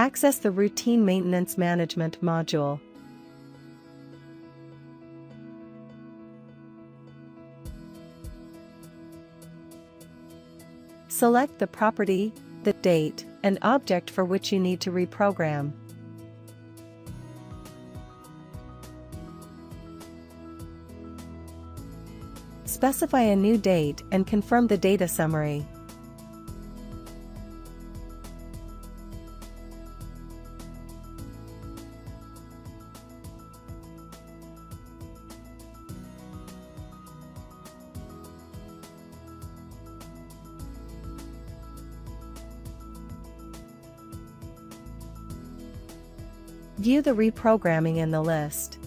Access the Routine Maintenance Management module. Select the property, the date, and object for which you need to reprogram. Specify a new date and confirm the data summary. View the reprogramming in the list.